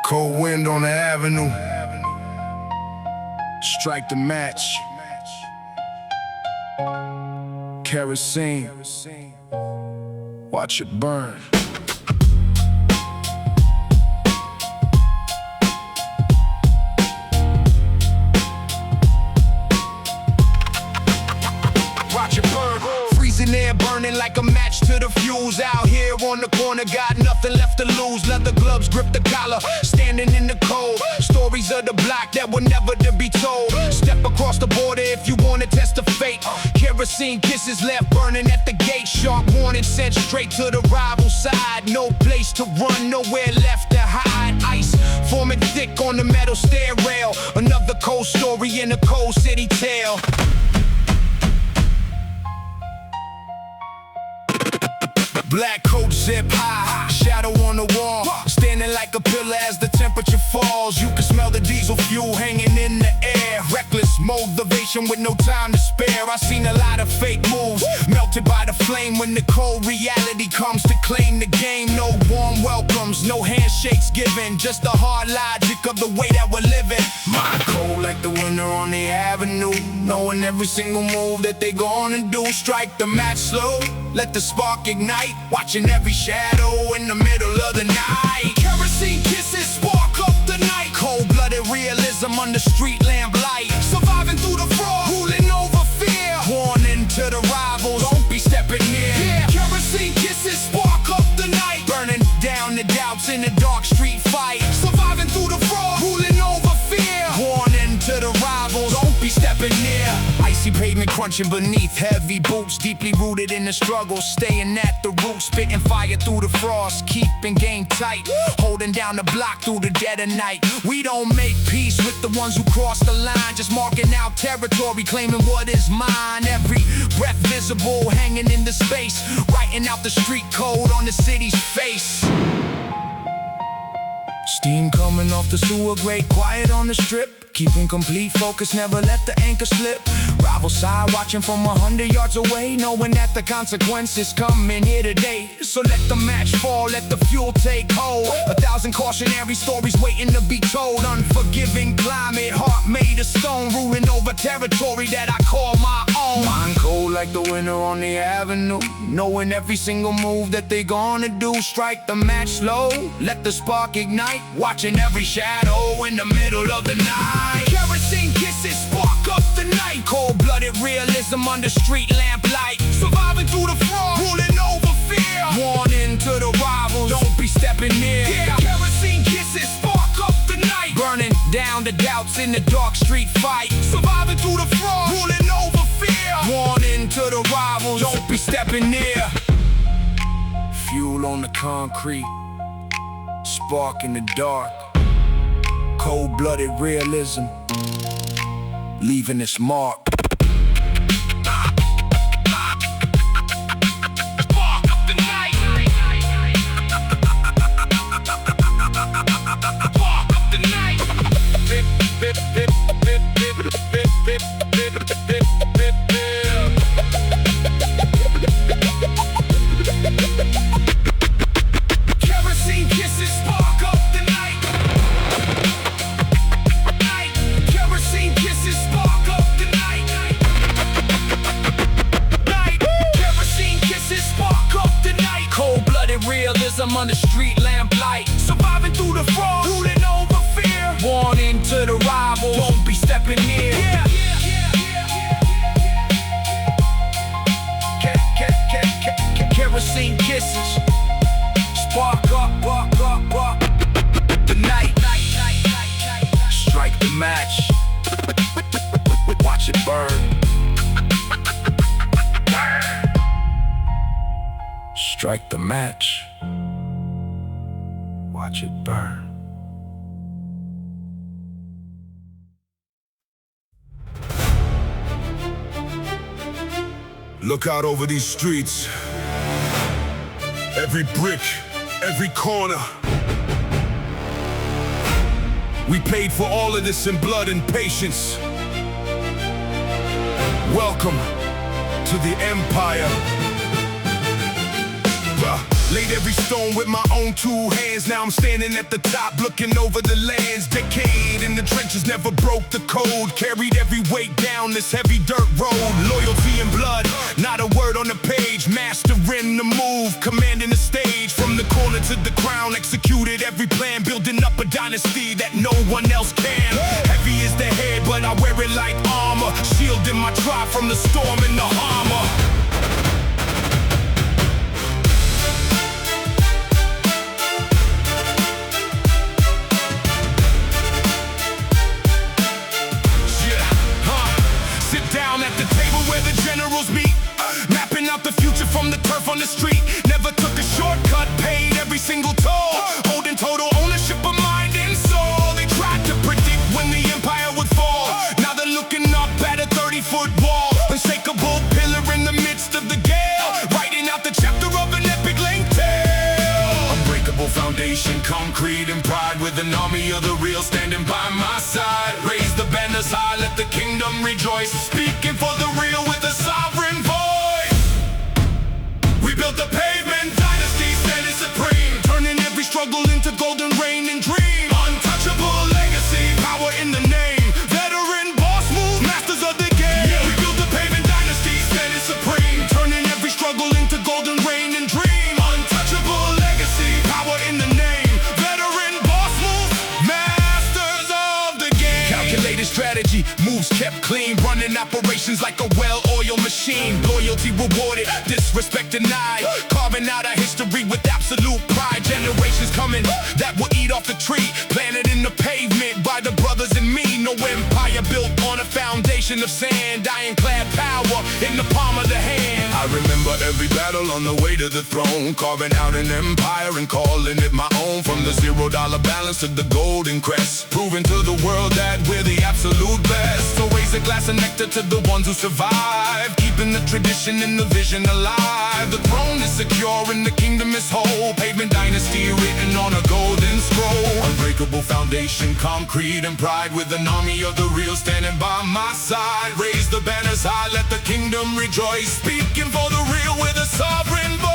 Cold wind on the avenue. Strike the match. Kerosene. Watch it burn. Watch it burn. Freezing air burning like a match to the fuse. Out here on the corner, got nothing left to lose. Leather gloves grip the collar, standing in the cold. Stories of the block that were never to be told. Step across the border if you wanna test the fate. Kerosene kisses left burning at the gate. Sharp warning sent straight to the rival side. No place to run, nowhere left to hide. Ice forming thick on the metal stair rail. Another cold story in a cold city tale. Black coat zip high, shadow on the wall, standing like a pillar as the temperature falls. You can smell the diesel fuel hanging in the air. Reckless motivation with no time to spare. I seen a lot of fake moves melted by the flame when the cold reality comes to claim the game. No warm welcomes, no handshakes given, just the hard logic of the way that we're living. Mind cold like the winter on the avenue, knowing every single move that they gonna do. Strike the match slow, let the spark ignite, watching every shadow in the middle of the night. Kerosene kisses spark up the night. Cold-blooded realism under street lamp light. Surviving through the frost, ruling over fear. Warning to the rivals, don't be stepping near. Yeah. Kerosene kisses spark up the night. Burning down the doubts in the dark street fight. Surviving through the frost, ruling over fear. Warning to the rivals, don't be stepping near. Icy pavement crunching beneath heavy boots, deeply rooted in the struggle, staying at the root, spitting fire through the frost, keeping game tight, holding down the block through the dead of night. We don't make peace with the ones who cross the line, just marking out territory, claiming what is mine. Every breath visible, hanging in the space, writing out the street code on the city's face. Steam coming off the sewer grate, quiet on the strip, keeping complete focus, never let the anchor slip. Rival side watching from 100 yards away, knowing that the consequences coming here today. So let the match fall, let the fuel take hold. 1,000 cautionary stories waiting to be told. Unforgiving climate, heart made of stone, ruling over territory that I call my own. Mind cold like the winter on the avenue, knowing every single move that they gonna do. Strike the match slow, let the spark ignite, watching every shadow in the middle of the night. Kerosene kisses spark up the night. Cold-blooded realism under street lamp light. Surviving through the frost, ruling over fear. Warning to the rivals, don't be stepping near. Yeah. Kerosene kisses spark up the night. Burning down the doubts in the dark street fight. Surviving through the frost, ruling over fear. Warning to the rivals, don't be stepping near. Fuel on the concrete, spark in the dark. Cold-blooded realism, leaving its mark. Spark up the night. Spark up the night. Bip, bip, bip, bip, bip, bip, bip, bip, bip, bip, Kerosene kisses spark up the night. Kerosene kisses spark up the night. Kerosene kisses spark up the night. Cold-blooded realism under street lamp light. Surviving through the frost, ruling over fear. Warning to the rivals, don't be stepping near. Yeah. Kerosene kisses spark up, the night. Strike the match, watch it burn. Strike the match, watch it burn. Look out over these streets. Every brick, every corner. We paid for all of this in blood and patience. Welcome to the empire. Late every stone with my own two hands. Now I'm standing at the top, looking over the lands. Decade in the trenches, never broke the code. Carried every weight down this heavy dirt road. Loyalty and blood, not a word on the page. Mastering the move, commanding the stage. From the corner to the crown, executed every plan. Building up a dynasty that no one else can. Heavy is the head, but I wear it like armor. Shielding my tribe from the storm and the armor. Mapping out the future from the turf on the street. Never took a shortcut, paid every single toll. Holding total ownership of mind and soul. They tried to predict when the empire would fall. Now they're looking up at a 30-foot wall. Unshakable pillar in the midst of the gale. Writing out the chapter of an epic length tale. Unbreakable foundation, concrete and pride. With an army of the real standing by my side. Raise the banners high, let the kingdom rejoice. Speaking for the real with a sovereign voice. We built the Pavement Dynasty, standing supreme. Turning every struggle into golden rain and dream. Untouchable legacy, power in the name. Veteran boss moves, masters of the game. Yeah, we built the Pavement Dynasty, standing supreme. Turning every struggle into golden rain and dream. Untouchable legacy, power in the name. Veteran boss moves, masters of the game. Calculated strategy, moves kept clean. Running operations like a well-oiled machine. Loyalty rewarded, disrespect denied. Carving out our history with absolute pride. Generations coming that will eat off the tree. Planted in the pavement by the brothers and me. No empire built on a foundation of sand. Ironclad power in the palm of the hand. I remember every battle on the way to the throne. Carving out an empire and calling it my own. From the $0 balance to the golden crest. Proving to the world that we're the absolute best. So raise a glass of nectar to the ones who survive. Keeping the tradition and the vision alive. The throne is secure and the kingdom is whole. Pavement Dynasty written on a golden scroll. Unbreakable foundation, concrete and pride. With an army of the real standing by my side. Raise the banners high, let the kingdom rejoice. Speaking for the real with a sovereign voice.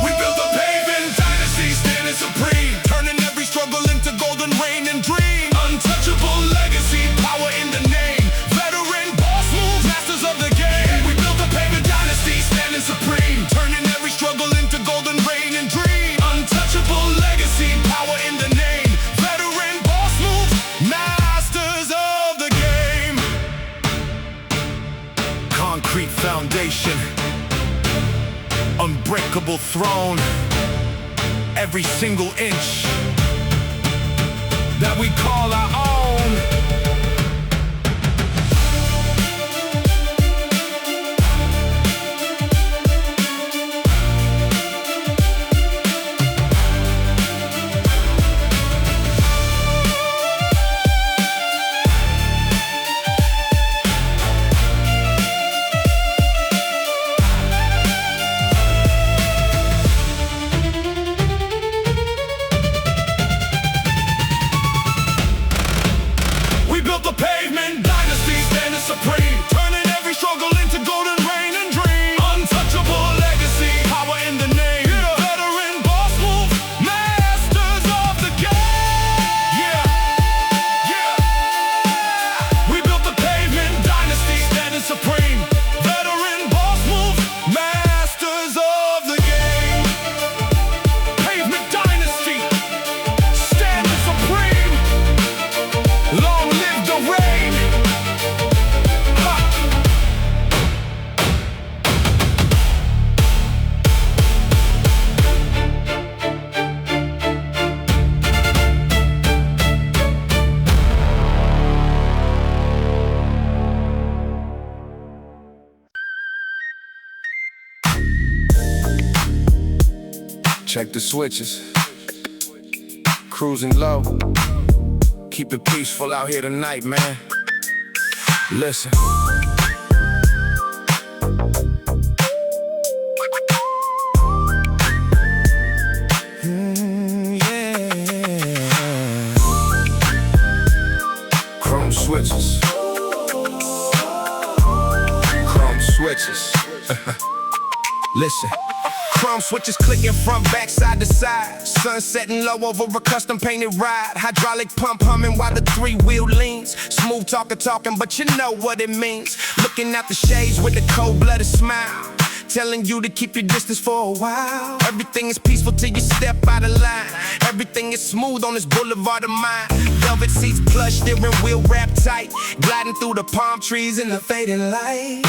We built the Pavement Dynasty, standing supreme. Turning every struggle into golden rain and dream. Untouchable legacy, power in the name. Veteran boss moves, masters of the game. We built the Pavement Dynasty, standing supreme. Turning every struggle into golden rain and dream. Untouchable legacy, power in the name. Veteran boss moves, masters of the game. Concrete foundation, unbreakable throne. Every single inch that we call our own. Pavement Dynasty, standing supreme. Turning every struggle into golden rain and dream. Untouchable legacy, power in the name. Yeah. Veteran boss move, masters of the game. Yeah, yeah. We built the Pavement Dynasty, standing supreme. Veteran boss move, masters of the game. Pavement Dynasty, standing supreme. Long live the rain. Ha. Check the switches. Cruising low. Keep it peaceful out here tonight, man. Listen. Chrome switches. Chrome switches. Listen. chrome switches clicking from back side to side. Sun setting low over a custom painted ride. Hydraulic pump humming while the three-wheel leans. Smooth talking, but you know what it means. Looking out the shades with a cold-blooded smile, telling you to keep your distance for a while. Everything is peaceful till you step out of line. Everything is smooth on this boulevard of mine. Velvet seats, plush, steering wheel wrapped tight. Gliding through the palm trees in the fading light.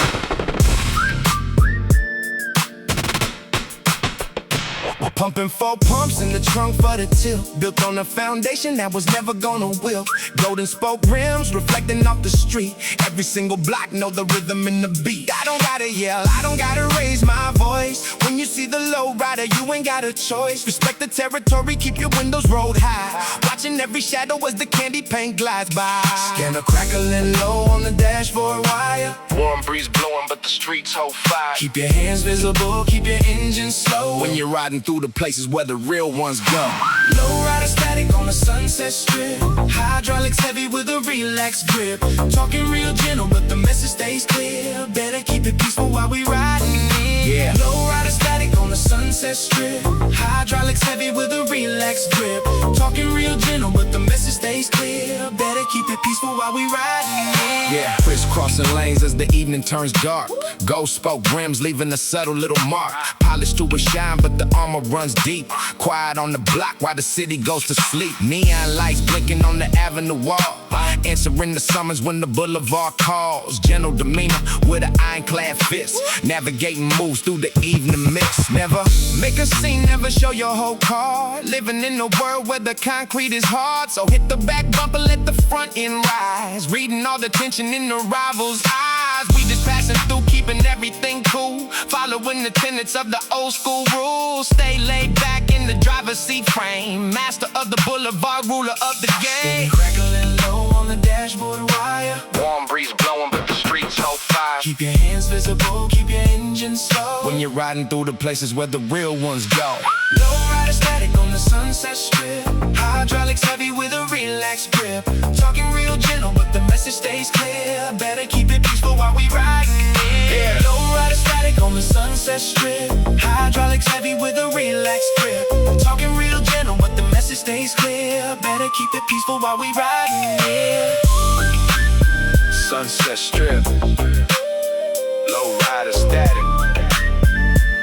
Pumping 4 pumps in the trunk for the tilt. Built on a foundation that was never gonna wilt. Golden spoke rims reflecting off the street. Every single block know the rhythm and the beat. I don't gotta yell, I don't gotta raise my voice. When you see the lowrider, you ain't got a choice. Respect the territory, keep your windows rolled high. Watching every shadow as the candy paint glides by. Scanner crackling low on the dashboard wire. Warm breeze blowing, but the streets hold fire. Keep your hands visible, keep your engine slow. When you're riding through the places where the real ones go. Lowrider Static on the Sunset Strip. Hydraulics heavy with a relaxed grip. Talking real gentle, but the message stays clear. Better keep it peaceful while we riding in. Yeah. Lowrider Static on the Sunset Strip. Hydraulics heavy with a relaxed grip. Talking real gentle, but the message stays clear. Better keep it peaceful while we riding in. Yeah. Crisscrossing lanes as the evening turns dark. Gold spoke rims leaving a subtle little mark. Polished to a shine, but the armor runs deep. Quiet on the block while the city goes to sleep. Neon lights blinking on the avenue wall. Answering the summons when the boulevard calls. Gentle demeanor with an ironclad fist. Navigating moves through the evening mist. Never make a scene, never show your whole car. Living in a world where the concrete is hard. So hit the back bumper, let the front end rise. Reading all the tension in the rival's eyes. We just passing through, keeping everything cool. Following the tenets of the old school rules. Stay laid back in the driver's seat frame. Master of the boulevard, ruler of the game. Crackling low on the dashboard wire. Warm breeze blowing, but the streets hold fire. Keep your hands visible, keep your engine slow. When you're riding through the places where the real ones go. Lowrider Static on the Sunset Strip. Hydraulics heavy with a relaxed grip. Talking real gentle, but the message stays clear. Better keep it peaceful while we riding in. Yeah. Lowrider Static on the Sunset Strip. Hydraulics heavy with a relaxed grip. Talking real gentle, but the message stays clear. Better keep it peaceful while we riding in. Sunset Strip. Lowrider Static.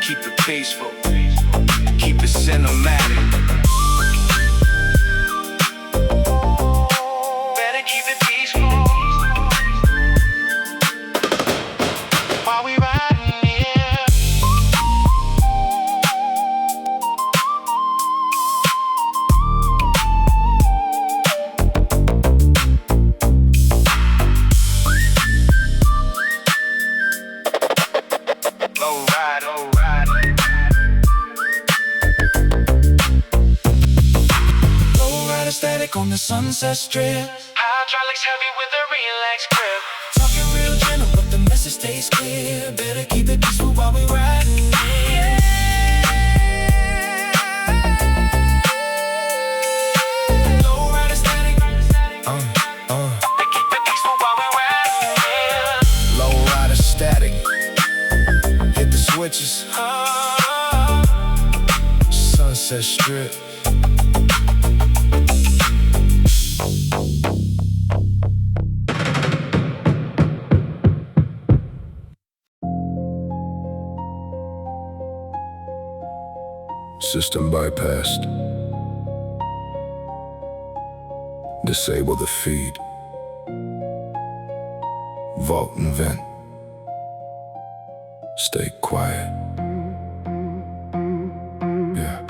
Keep it peaceful. Keep it cinematic. Better keep it peaceful while we riding here. Lowrider Static on the Sunset Strip. Hydraulics heavy with a relaxed grip. Talking real gentle, but the message stays clear. Better keep it peaceful while we riding. Yeah. Lowrider Static. They keep it peaceful while we riding. Yeah. Lowrider Static. Hit the switches. Sunset Strip. System bypassed. Disable the feed. Vault and vent. Stay quiet. Yeah.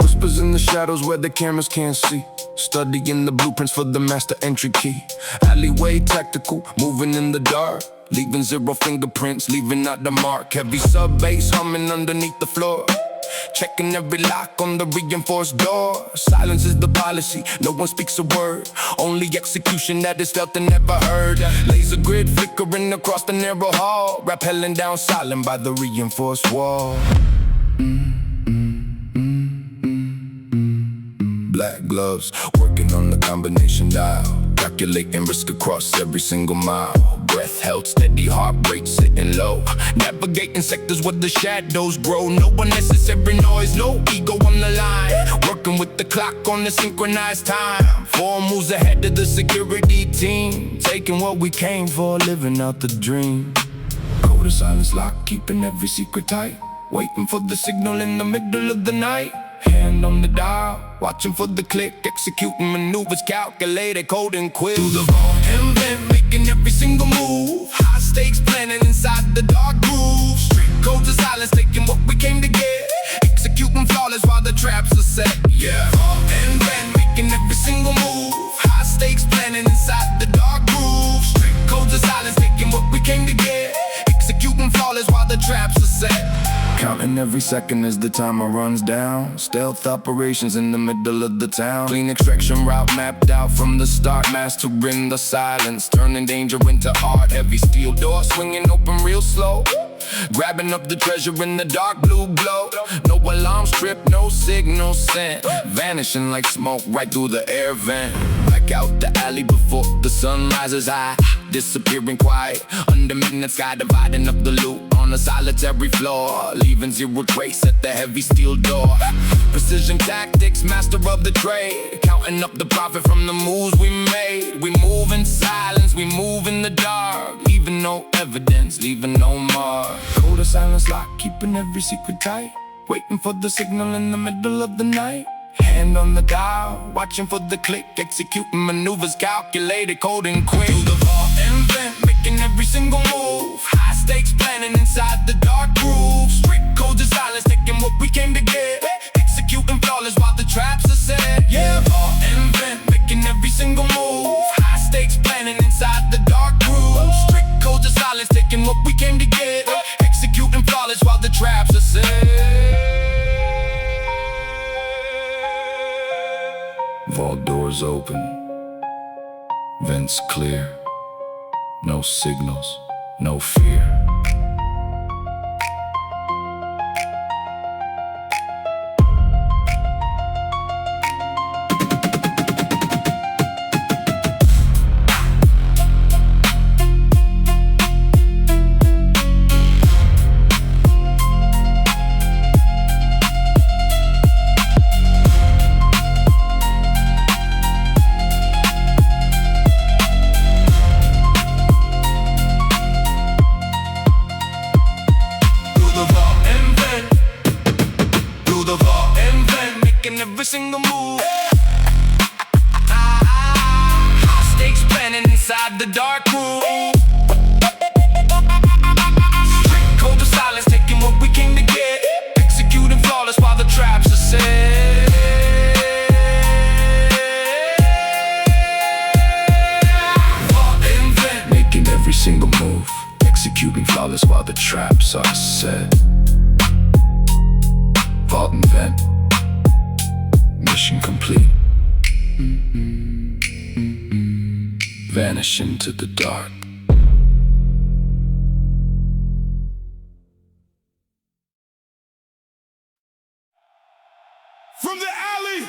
Whispers in the shadows where the cameras can't see. Studying the blueprints for the master entry key. Alleyway tactical, moving in the dark. Leaving 0 fingerprints, leaving out the mark. Heavy sub bass humming underneath the floor. Checking every lock on the reinforced door. Silence is the policy, no one speaks a word. Only execution that is felt and never heard. Laser grid flickering across the narrow hall. Rappelling down silent by the reinforced wall. Black gloves, working on the combination dial. calculating risk across every single mile. Breath held steady, heart rate sitting low. Navigating sectors where the shadows grow. No unnecessary noise, no ego on the line. Working with the clock on the synchronized time. 4 moves ahead of the security team. Taking what we came for, living out the dream. Code of silence locked, keeping every secret tight. Waiting for the signal in the middle of the night. Hand on the dial, watching for the click. Executing maneuvers, calculated, coding quick. Through the vault and vent, making every single move. High stakes planning inside the dark groove. Strict codes of silence, taking what we came to get. Executing flawless while the traps are set. Yeah, vault and vent, making every single move. High stakes planning inside the dark groove. Strict codes of silence, taking what we came to get. Executing flawless while the traps are set. Counting every second as the timer runs down. Stealth operations in the middle of the town. Clean extraction route mapped out from the start. Mastering the silence, turning danger into art. Heavy steel door swinging open real slow. Grabbing up the treasure in the dark blue glow. No alarms trip, no signal sent. Vanishing like smoke right through the air vent. Back out the alley before the sun rises high. Disappearing quiet under midnight sky, dividing up the loot on a solitary floor, leaving zero trace at the heavy steel door. Precision tactics, master of the trade, counting up the profit from the moves we made. We move in silence, we move in the dark, leaving no evidence, leaving no mark. Code of silence locked, keeping every secret tight. Waiting for the signal in the middle of the night. Hand on the dial, watching for the click. Executing maneuvers, calculated, coding quick. Through the vault and vent, making every single move. High stakes planning inside the dark groove. Strict codes of silence, taking what we came to get. Executing flawless while the traps are set. Yeah, vault and vent, making every single move. High stakes planning inside the dark groove. Strict codes of silence, taking what we came to get. Executing flawless while the traps are set. Vault doors open, vents clear, no signals, no fear. Every single move. High stakes planning inside the dark room. Strict code of silence, taking what we came to get. Executing flawless while the traps are set. Vault and vent, making every single move. Executing flawless while the traps are set. Vault and vent. Mission complete. Vanish into the dark. From the alley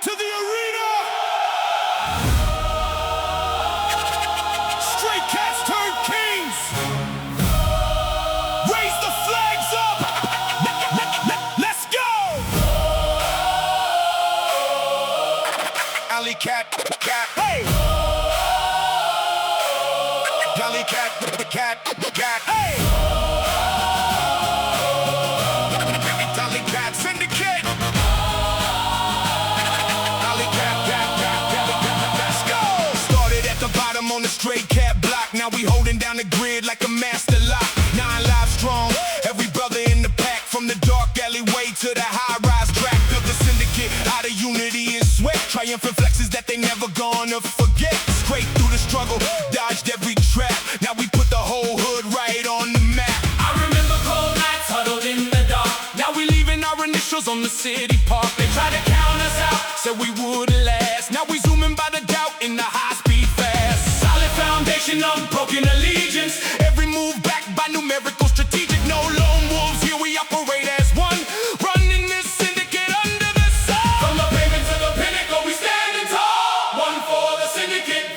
to the arena, straight cats turn kings. Raise the flags up. Let's go. Alley cat, hey! Alley cat, hey! Alley cat syndicate. Alley cat, let's go. Started at the bottom on the straight cat block. Now we holding down the grid like a master lock. 9 lives strong, every brother in the pack. From the dark alleyway to the high-rise track. Built the syndicate out of unity and sweat. Triumphant flexes that they never gonna forget. Straight through the struggle, dodged every trap. Now we put the whole hood right on the map. I remember cold nights huddled in the dark. Now we leaving our initials on the city park. They tried to count us out, said we wouldn't last. Now we zooming by the doubt in the high-speed fast. Solid foundation, unbroken allegiance. Every move backed by numerical strategic. No lone wolves, here we operate as one. Running this syndicate under the sun. From the pavement to the pinnacle, we standing tall. One for the syndicate.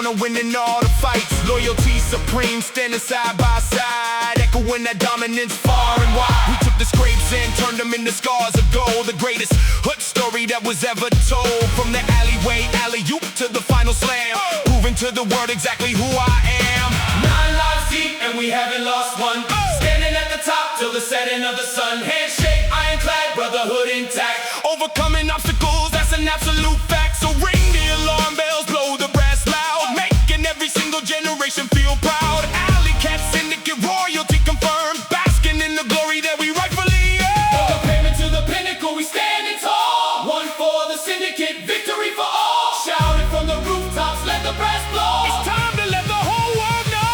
corner winning all the fights. Loyalty supreme, standing side by side, echoing that dominance far and wide. We took the scrapes and turned them into scars of gold. The greatest hood story that was ever told. From the alleyway, alley-oop to the final slam, proving to the world exactly who I am. 9 lives deep and we haven't lost one. Standing at the top till the setting of the sun. Handshake, ironclad, brotherhood intact. Overcoming obstacles, that's an absolute fact. So ring the alarm bells, blow the brass loud, making every single generation feel proud. Alley Cat Syndicate, royalty confirmed, basking in the glory that we rightfully earn. From the pavement to the pinnacle, we standing tall. One for the syndicate, victory for all. Shouting from the rooftops, let the brass blow. It's time to let the whole world know.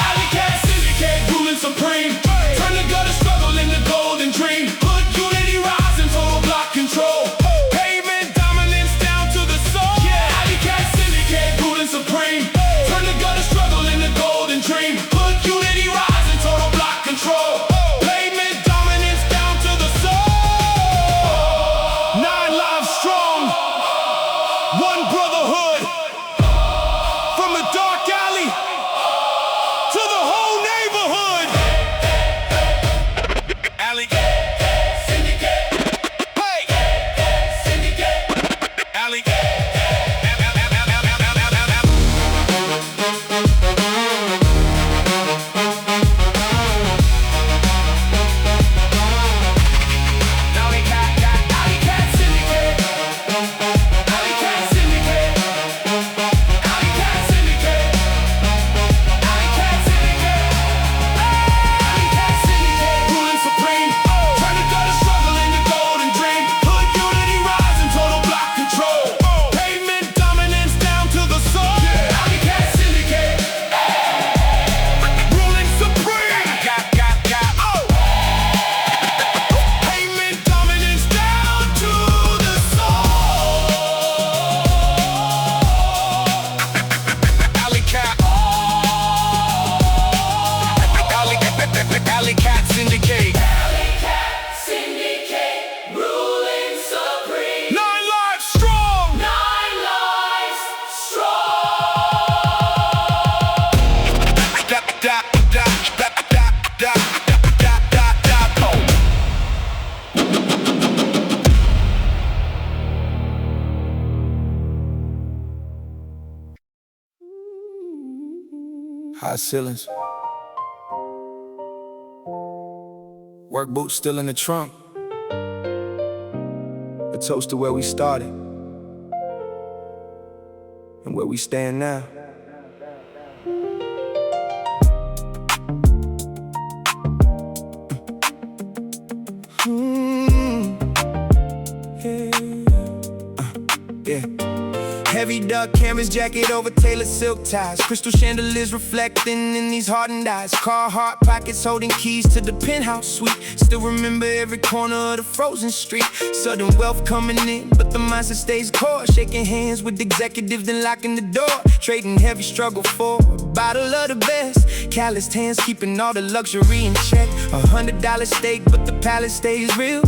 Alley Cat Syndicate, ruling supreme. Turn the gutter struggle into golden dream. Hood unity rising, total block control. Pavement dominance down to the soul. Yeah, Alley Cat Syndicate, ruling supreme. Turn the gutter struggle into golden dream. Hood unity rising, total block control. Pavement dominance down to the soul. 9 lives strong, one brotherhood. From the dark alley to the whole neighborhood. Alley Syndicate. Hey! Syndicate. Alley. Alley Cat Syndicate. Alley Cat Syndicate. Alley Cat Syndicate. Alley Cat Syndicate. Alley Cat Syndicate. Ruling supreme. Turn the gutter struggle into golden dream. Hood unity rising, total block control. Pavement dominance down to the soul. Alley Cat Syndicate. Ruling supreme. Pavement dominance down to the soul. Alley Cat. Alley Cat Syndicate. Alley Cat Syndicate, ruling supreme. 9 lives strong. 9 lives strong. High ceilings. Work boots still in the trunk. A toast to where we started and where we stand now. Yeah. Heavy duck canvas jacket over tailored silk ties. Crystal chandeliers reflecting in these hardened eyes. Carhartt pockets holding keys to the penthouse suite. Still remember every corner of the frozen street. Sudden wealth coming in, but the mindset stays core. Shaking hands with executives, then locking the door. Trading heavy struggle for a bottle of the best. Calloused hands keeping all the luxury in check. $100 steak, but the palace stays real.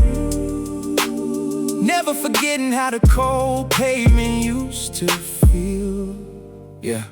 Never forgetting how the cold pavement used to feel. Yeah.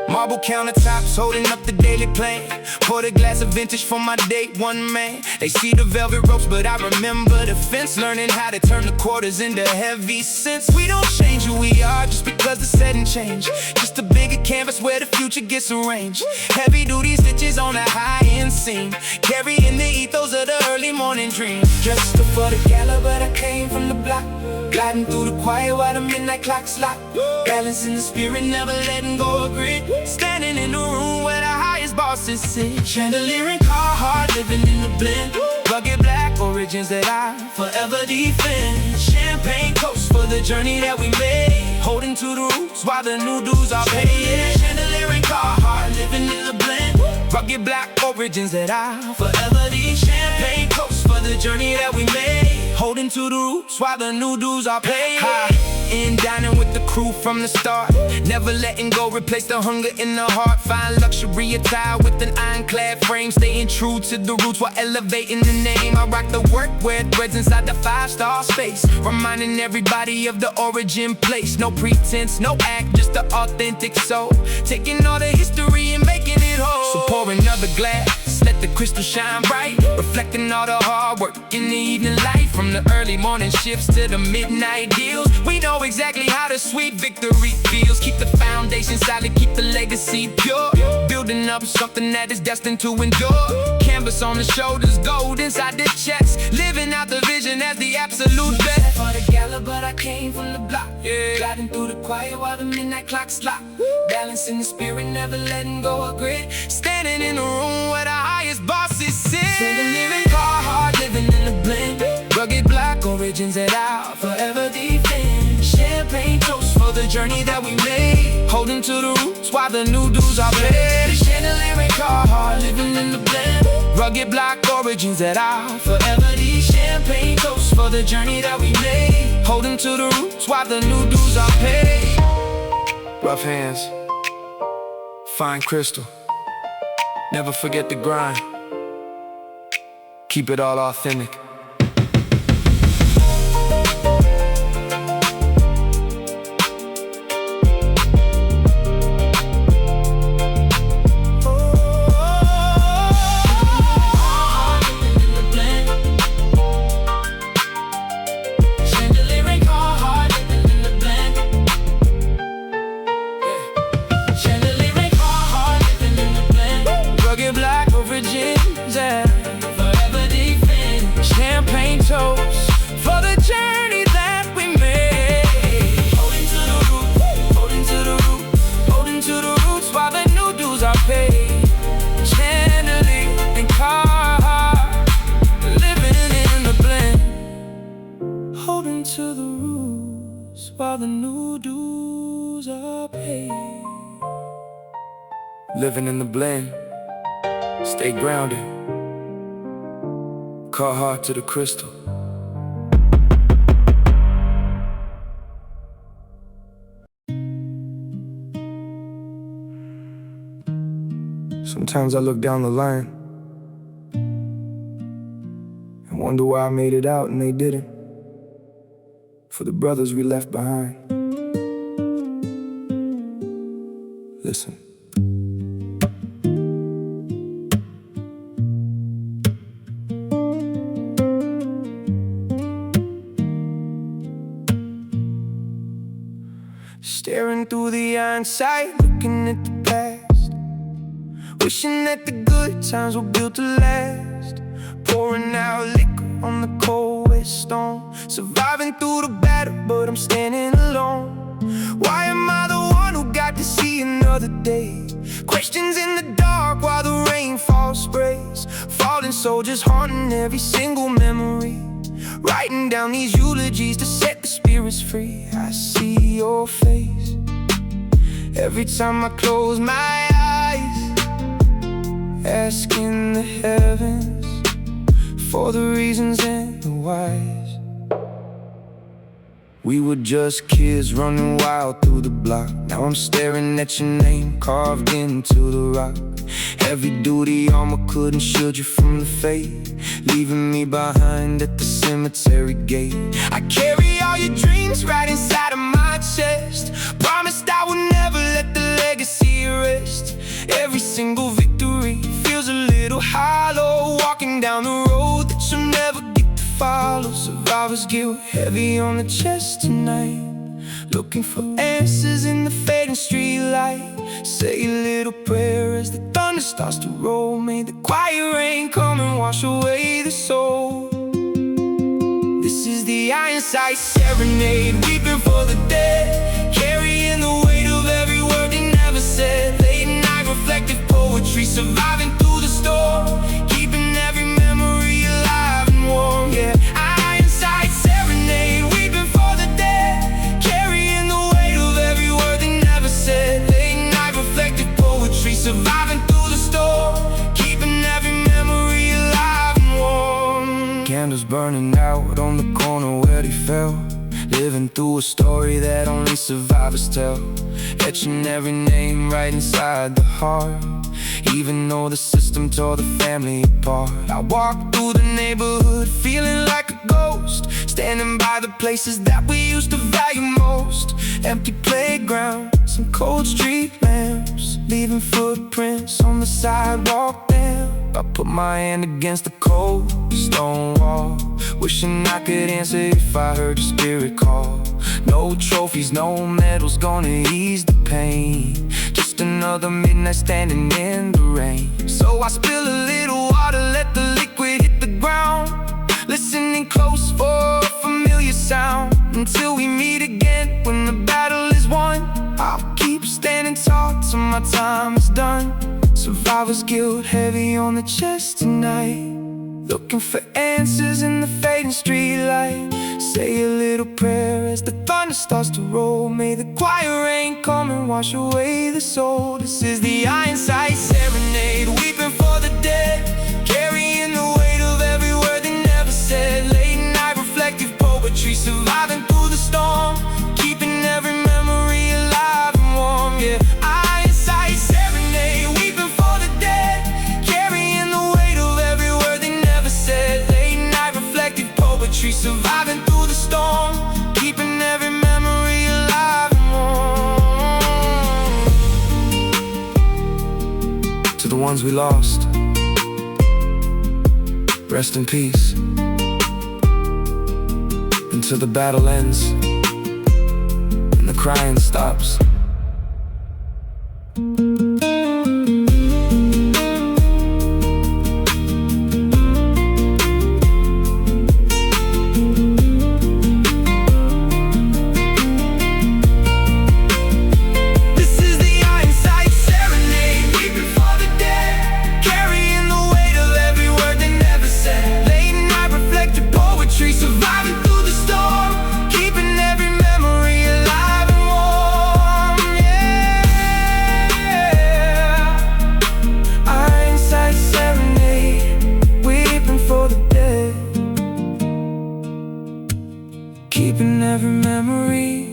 Marble countertops holding up the daily plan. Poured a glass of vintage for my date one man. They see the velvet ropes, but I remember the fence. Learning how to turn the quarters into heavy cents. We don't change who we are just because the setting changed. Just a bigger canvas where the future gets arranged. Heavy duty stitches on a high-end seam, carrying the ethos of the early morning dream. Dressed up for the gala, but I came from the block. Gliding through the quiet while the midnight clock's locked. Balancing the spirit, never letting go of grit. Standing in the room where the highest bosses sit. Chandelier and Carhartt, living in the blend. Rugged black origins that I forever defend. Champagne toast for the journey that we made. Holding to the roots while the new dues are paid. Chandelier and Carhartt, living in the blend. Rugged black origins that I forever defend. Champagne toast for the journey that we made. Holding to the roots while the new dues are paid. In dining with the crew from the start. Never letting go, replace the hunger in the heart. Find luxury attire with an iron clad frame, staying true to the roots while elevating the name. I rock the workwear threads inside the 5-star space, reminding everybody of the origin place. No pretense, no act, just the authentic soul, taking all the history and making it whole. So pour another glass, let the crystal shine bright, reflecting all the hard work in the evening light. From the early morning shifts to the midnight deals, we know exactly how the sweet victory feels. Keep the foundation solid, keep the legacy pure, building up something that is destined to endure. Canvas on the shoulders, gold inside the chest, living out the vision as the absolute best. For the gala, but I came from the block, gliding through the quiet while the midnight clocks lock, balancing the spirit, never letting go of grit, standing in the room where the highest bosses sit. Chandelier Carhartt, living in the blend, rugged black origins that I'll forever defend. Champagne toast for the journey that we made, holding to the roots while the new dudes are played. Chandelier Carhartt, living in the blend, rugged black origins that I'll forever defend. Champagne toast for the journey that we made, holding to the roots while the new dudes are paid. Rough hands, fine crystal, never forget the grind, keep it all authentic. To the roots while the new dues are paid. Living in the blend, stay grounded, Carhartt to the crystal. Sometimes I look down the line and wonder why I made it out and they didn't. For the brothers we left behind. Listen. Staring through the iron sight, looking at the past, wishing that the good times were built to last. Pouring out liquor on the cold wet stone, surviving through the battle, but I'm standing alone. Why am I the one who got to see another day? Questions in the dark while the rainfall sprays, fallen soldiers haunting every single memory, writing down these eulogies to set the spirits free. I see your face every time I close my eyes, asking the heavens for the reasons and the whys. We were just kids running wild through the block. Now I'm staring at your name carved into the rock. Heavy duty armor couldn't shield you from the fate, leaving me behind at the cemetery gate. I carry all your dreams right inside of my chest, promised I would never let the legacy rest. Every single victory feels a little hollow, walking down the road that you'll never get to follow. Survivor's guilt heavy on the chest tonight, looking for answers in the fading street light. Say a little prayer as the thunder starts to roll. May the quiet rain come and wash away the soul. This is the Ironside Serenade, weeping for the dead, carrying the weight of every word they never said. Late night reflective poetry, surviving through the storm, keeping every memory alive and warm. Yeah, Ironside Serenade, weeping for the dead, carrying the weight of every word they never said. Late night reflective poetry, surviving through the storm, keeping every memory alive and warm. Candles burning out on the corner where they fell, living through a story that only survivors tell, etching every name right inside the heart, even though the system tore the family apart. I walk through the neighborhood feeling like a ghost, standing by the places that we used to value most. Empty playgrounds and cold street lamps, leaving footprints on the sidewalk damp. I put my hand against the cold stone wall, wishing I could answer if I heard your spirit call. No trophies, no medals gonna ease the pain, just another midnight standing in the rain. So I spill a little water, let the liquid hit the ground, listening close for a familiar sound, until we meet again when the battle is won. I'll keep standing tall till my time is done. Survivor's guilt heavy on the chest tonight, looking for answers in the fading streetlight. Say a little prayer as the thunder starts to roll. May the choir rain come and wash away the soul. This is the Ironside Serenade, weeping for the dead, carrying the weight of every word they never said. Late night reflective poetry, surviving through the storm, keeping every memory alive and warm. Yeah, Ironside Serenade, weeping for the dead, carrying the weight of every word they never said. Late night reflective poetry, surviving through the storm, keeping every memory alive and warm. To the ones we lost, rest in peace. Until the battle ends and the crying stops. Keeping every memory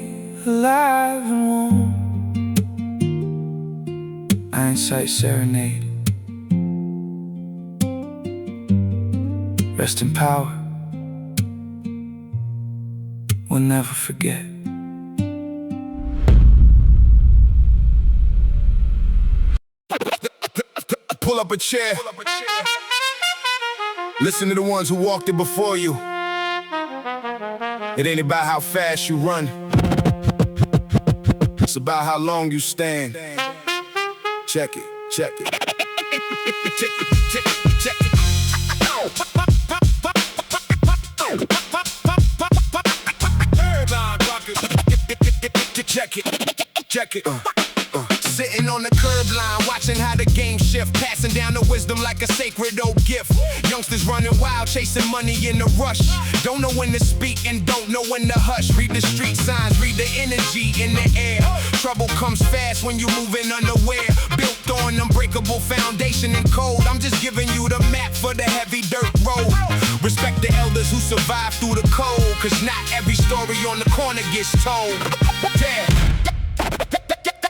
alive and warm. Ironside Serenade. Rest in power. We'll never forget. Pull up a chair. Listen to the ones who walked it before you. It ain't about how fast you run, it's about how long you stand. Check it, check it. Check it, check it, check it. Check it, check it. Sitting on the curb line, watching how the game shift, passing down the wisdom like a sacred old gift. Youngsters running wild, chasing money in a rush. Don't know when to speak and don't know when to hush. Read the street signs, read the energy in the air. Trouble comes fast when you moving unaware. Built on unbreakable foundation and code. I'm just giving you the map for the heavy dirt road. Respect the elders who survived through the cold, cause not every story on the corner gets told. Damn.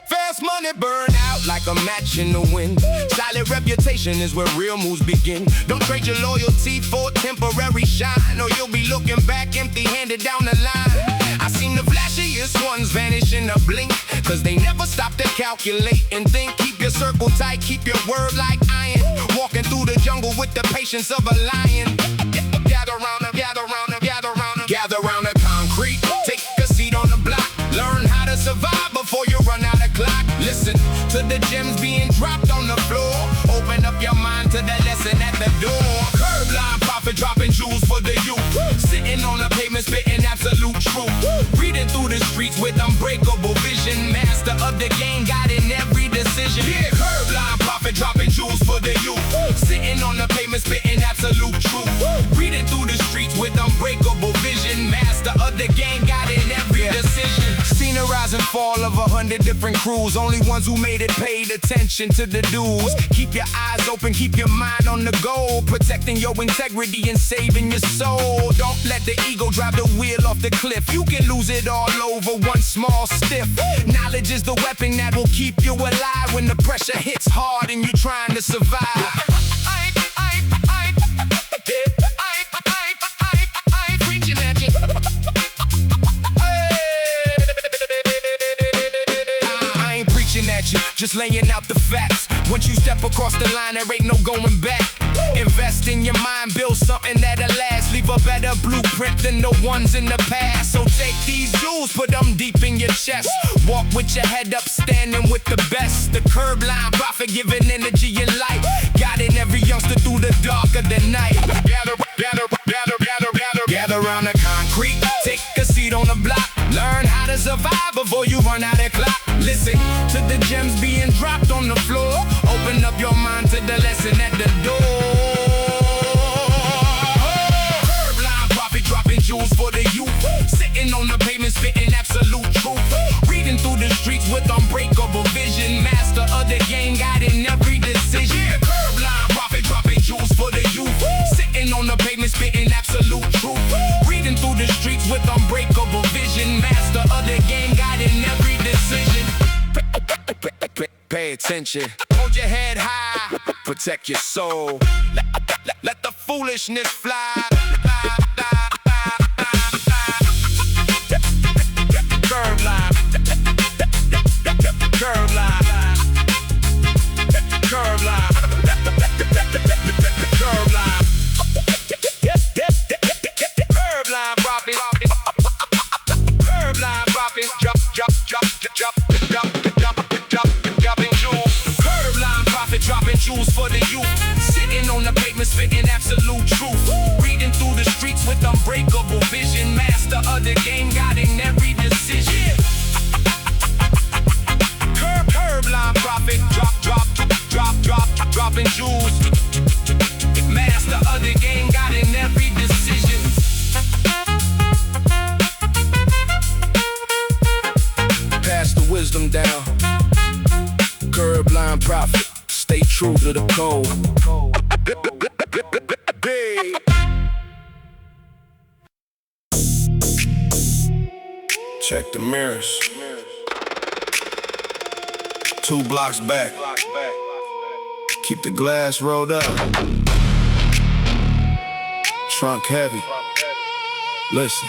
Fast money burn out like a match in the wind. Solid reputation is where real moves begin. Don't trade your loyalty for temporary shine, or you'll be looking back empty-handed down the line. I seen the flashiest ones vanish in a blink, cause they never stop to calculate and think. Keep your circle tight, keep your word like iron, walking through the jungle with the patience of a lion. Gather round them, gather round them, gather round them, gather round the concrete. Take a seat on the block, learn how to survive before you run out of clock. Listen to the gems being dropped on the floor. Open up your mind to the lesson at the door. Curb line profit dropping jewels for the youth. Sitting on the pavement spitting absolute truth. Reading through the streets with unbreakable vision. Master of the game, guiding every decision. Yeah, curb line profit dropping jewels for the youth. Sitting on the pavement spitting absolute truth. Reading through the streets with unbreakable vision. Master of the game, guiding every decision. Seen the rise and fall of 100 different crews. Only ones who made it paid attention to the dues. Keep your eyes open, keep your mind on the goal. Protecting your integrity and saving your soul. Don't let the ego drive the wheel off the cliff. You can lose it all over one small stiff. Knowledge is the weapon that will keep you alive when the pressure hits hard and you're trying to to survive. I ain't preaching at you. I ain't preaching at you, just laying out the facts. Once you step across the line, there ain't no going back. Invest in your mind, build something that'll last. Leave a better blueprint than the ones in the past. So take these jewels, put them deep in your chest. Walk with your head up, standing with the best. The curb line prophet, giving energy and light. Guiding every youngster through the dark of the night. Gather around the concrete, take a seat on the block. Learn how to survive before you run out of clock. Listen to the gems being dropped on the floor. Open up your mind to the lesson at the door. Curb line prophet, dropping jewels for the youth. Sitting on the pavement, spitting absolute truth. Reading through the streets with unbreakable vision. Master of the game, guiding every decision. Yeah, curb line prophet, dropping jewels for the youth. Sitting on the pavement, spitting absolute truth. Reading through the streets with unbreakable vision. Master of the game, guiding every decision. Pay attention, hold your head high, protect your soul. Let the foolishness fly. Curb line, curb line, curb line, curb line, curb line, prophet, curb line, prophet, drop. Dropping jewels for the youth. Sitting on the pavement, spitting absolute truth. Reading through the streets with unbreakable vision. Master of the game, guiding every decision. Curb line prophet, dropping jewels. Master of the game, guiding every decision. Pass the wisdom down. Curb line prophet, stay true to the code. Check the mirrors. 2 blocks back. Keep the glass rolled up. Trunk heavy. Listen.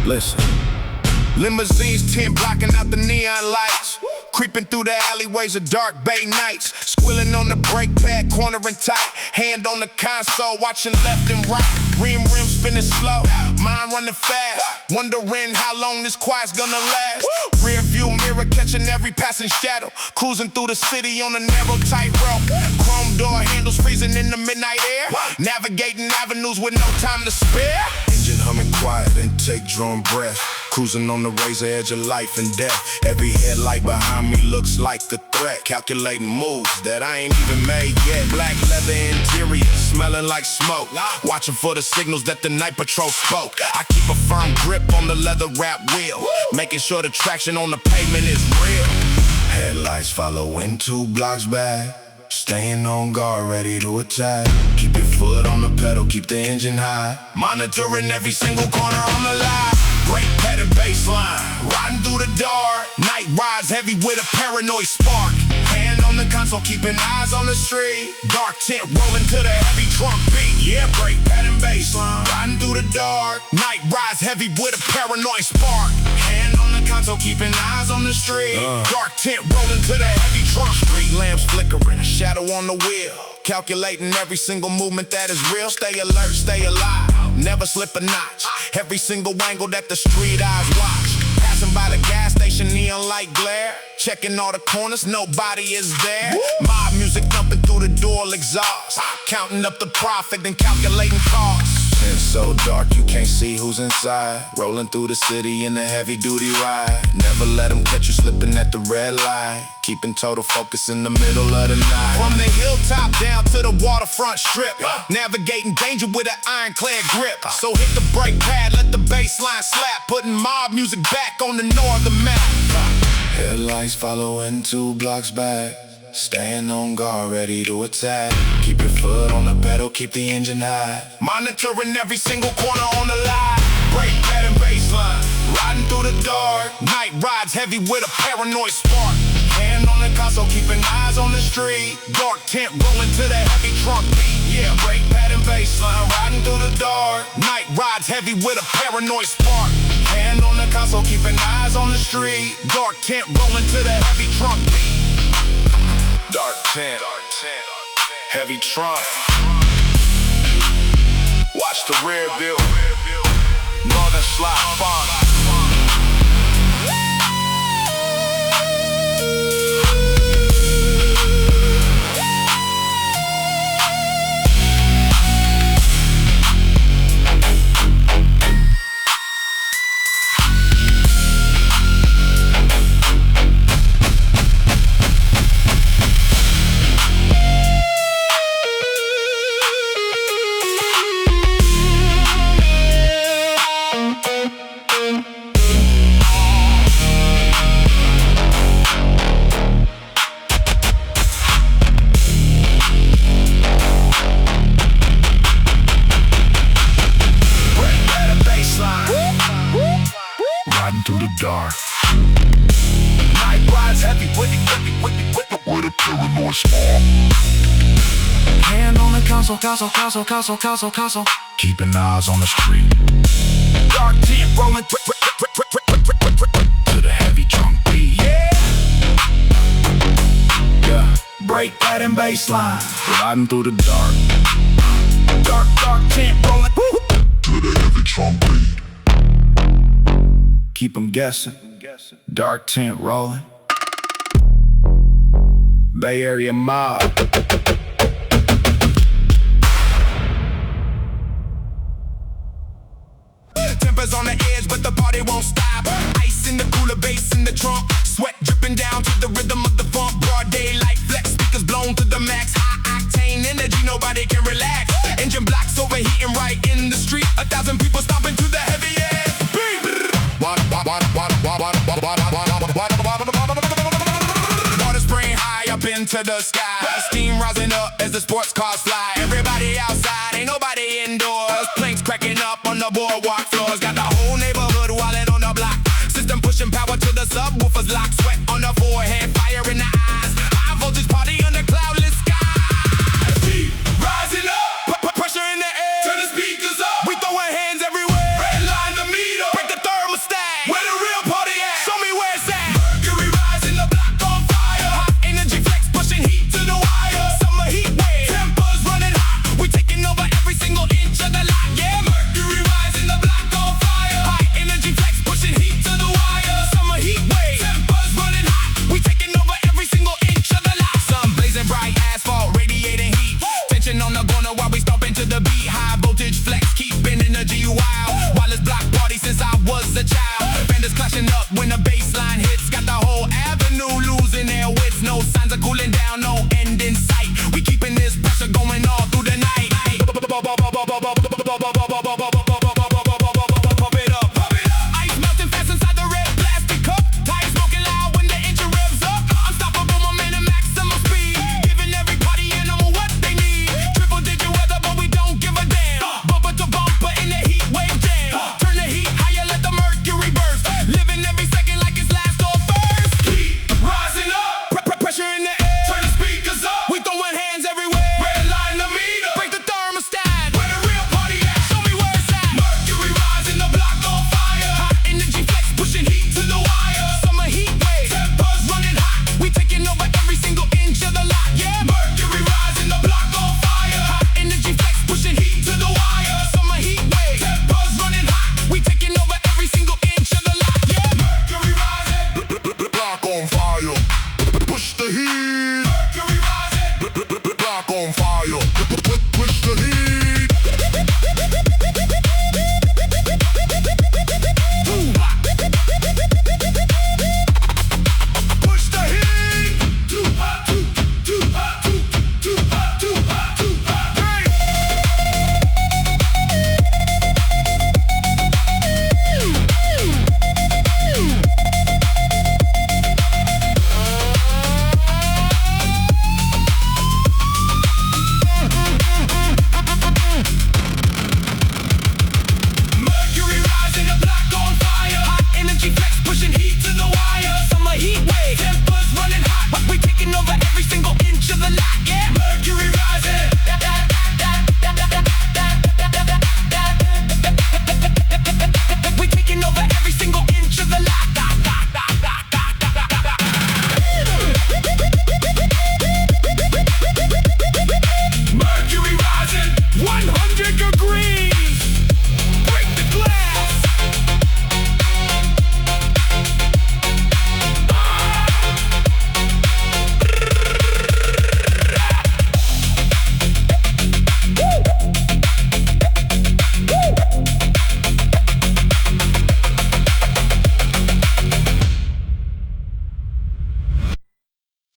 Listen. Limousines 10 blocking out the neon lights. Creeping through the alleyways of dark bay nights. Squilling on the brake pad, cornering tight. Hand on the console, watching left and right. Rim spinning slow, mind running fast. Wondering how long this quiet's gonna last. Rear view mirror catching every passing shadow. Cruising through the city on a narrow tightrope. Chrome door handles freezing in the midnight air. Navigating avenues with no time to spare. Engine humming quiet, intake drawing breath. Cruising on the razor edge of life and death. Every headlight behind me looks like a threat. Calculating moves that I ain't even made yet. Black leather interior, smelling like smoke. Watching for the signals that the night patrol spoke. I keep a firm grip on the leather wrap wheel, making sure the traction on the pavement is real. Headlights following 2 blocks back. Staying on guard, ready to attack. Keep your foot on the pedal, keep the engine high. Monitoring every single corner on the line. Brake pad and bassline, riding through the dark. Night rides heavy with a paranoid spark. Hand on the console, keeping eyes on the street. Dark tint rolling to the heavy trunk beat. Yeah, brake pad and bassline, riding through the dark. Night rides heavy with a paranoid spark. Hand on the console, keeping eyes on the street. Dark tint rolling to the heavy trunk. Street lamps flickering, shadow on the wheel. Calculating every single movement that is real. Stay alert, stay alive, never slip a notch. Every single angle that the street eyes watch. Passing by the gas station, neon light glare. Checking all the corners, nobody is there. Mob music thumping through the dual exhaust. Counting up the profit and calculating costs. It's so dark you can't see who's inside. Rolling through the city in a heavy duty ride. Never let them catch you slipping at the red light. Keeping total focus in the middle of the night. From the hilltop down to the waterfront strip. Navigating danger with an ironclad grip. So hit the brake pad, let the bass line slap. Putting mob music back on the northern map. Headlights following 2 blocks back. Staying on guard, ready to attack. Keep your foot on the pedal, keep the engine high. Monitoring every single corner on the line. Brake pad and bassline, riding through the dark. Night rides heavy with a paranoid spark. on the console, keeping eyes on the street. Dark tent rolling to the heavy trunk beat. Yeah, brake pad and bassline, riding through the dark. Night rides heavy with a paranoid spark. Hand on the console, keeping eyes on the street. Dark tent rolling to the heavy trunk beat. Dark tent, heavy trunk. Watch the rear view. Northern slide font. Through the dark. Night rides heavy with a paranoid spark. Hand on the console. Keeping eyes on the street. Dark tent rolling to the heavy trunk beat. Yeah, brake pad and bassline, riding through the dark. Dark tent rolling to the heavy trunk beat. Keep 'em guessing, dark tent rolling. Bay Area mob. Tempers on the edge, but the party won't stop. Ice in the cooler, bass in the trunk. Sweat dripping down to the rhythm of the funk. Broad daylight, flex speakers blown to the max. High octane energy, nobody can relax. Engine blocks overheating right in the street. 1,000 people stomping to the heavy ass beat. Water spraying high up into the sky. Steam rising up as the sports cars fly. Everybody outside, ain't nobody indoors. Planks cracking up on the boardwalk floors. Got the whole neighborhood wildin' on the block. System pushing power to the subwoofers lock. Sweat on the forehead, fire in the eyes. High voltage party under cloudless skies. Keep rising up, pressure in the air. Turn the speakers up, we throwing hands everywhere. Redline the meter, break the thermostat. Where the real party at? Show me where it's at. Mercury Rising, the block on fire. Hot energy flex, pushing heat to the wire. Summer heat wave, tempers running hot. We taking over every single inch of the lot. Yeah, Mercury Rising, the block on fire. High energy flex, pushing heat to the wire. Summer heat wave, tempers running hot. We taking over every single inch of the lot. Sun blazing bright, asphalt radiating heat. Tension on the corner while we stomp into the beat. High voltage flex, keeping energy wild. Wireless block party since I was a child. Bandits clashing up when the baseline hits. Got the whole avenue losing their wits. No signs of cooling down, no end in sight. We keeping this pressure going all through the night.